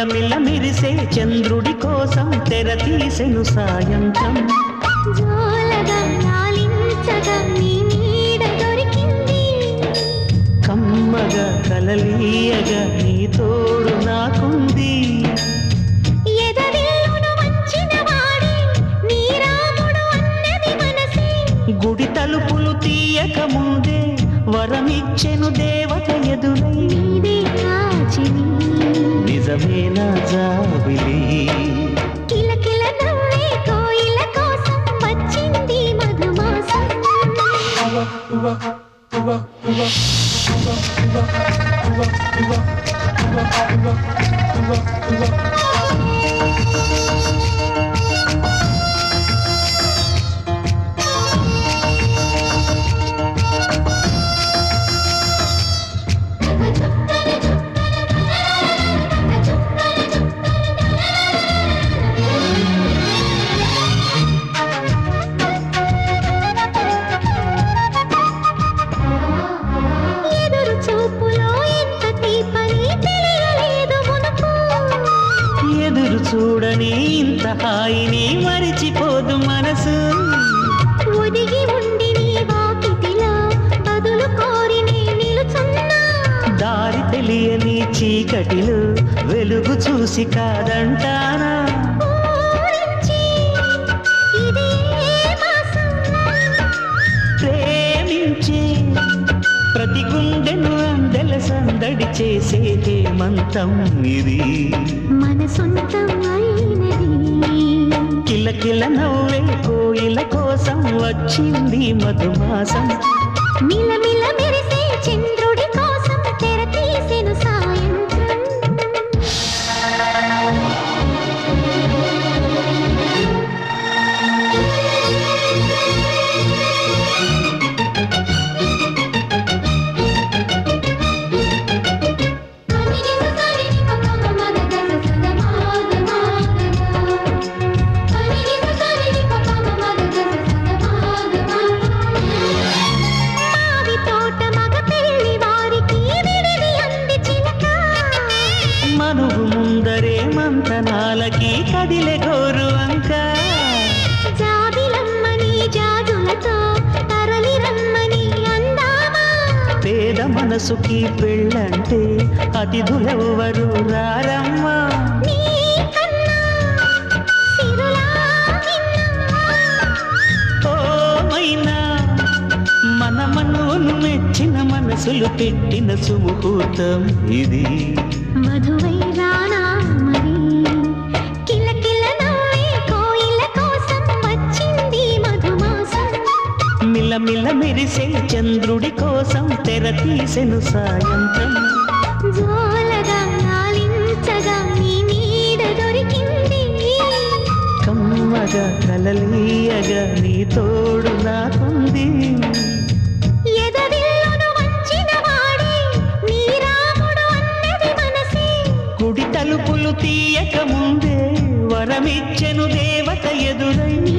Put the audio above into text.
మిలమిల మిరిసే చంద్రుడి కోసం తెర తీసెను సాయంత్రం. జోలగా లాలించగా నీ నీడ దొరికింది, కమ్మగా కలలీయగా నీ తోడు నాకుంది. ఎదరిల్లును వంచిన వాడే నీ రాముడు అన్నది మనసే, గుడి తలుపులు తీయక ముందే వరమిచ్చెను దేవత ఎదురై. నీదే కాచిని నిజమేనా జాబిలి, కిలకిల నవ్వే కోయిల కోసం వచ్చింది మధుమాసం. ఎదురు చూపులో ఎంత తీపని తెలియలేదు మునుపు, ఎదురు చూడని ఇంత హాయిని మరిచిపోదు మనసు. ఒదిగి ఉండి నీ వాకిటిలో బదులు కోరి నే నిలుచున్నా, దారి తెలియని చీకటిలో వెలుగు చూసి కాదంటానా. ఊరించి ఇదే మాసం, ప్రేమించే ప్రతి గుండెను అందెల సందడి చేసే హేమంతం ఇది. మన సొంతం అయినది. కిలకిల నవ్వే కోయిల కోసం వచ్చింది మధుమాసం. మిలమిల మెరిసే చంద్రుడి కోసం తెర తీసెను సాయంత్రం. మావి తోట మగ పెళ్లి వారికి విడిది అంది చిలక, మనువు ముందరే మంతనాలకి కదిలే గోరు అంక. జాబిలమ్మని జాజులతో తరలి రమ్మని అందామా, పేద మనసుకి పెళ్ళంటే అతిథులెవ్వరు రారమ్మా. నీ కన్నా సిరులా నిన్నా, ఓ మైనా మన మనోను మెచ్చిన మనసులు పెట్టిన సుముహూర్తం ఇది. మధువై రానా మరి, కిలకిల నవ్వే కోయిల కోసం వచ్చింది మధుమాసం. మిలమిల మెరిసే చంద్రుడి కోసం తెర తీసెను సాయంత్రం. జోలగా లాలించగా నీ నీడ దొరికింది, కమ్మగా కలలీయగా నీ తోడు నాకుంది. ఎదరిల్లును వంచిన వాడే నీ రాముడు అన్నది మనసే, గుడి తలుపులు తీయక ముందే వరమిచ్చెను దేవత ఎదురై. నీ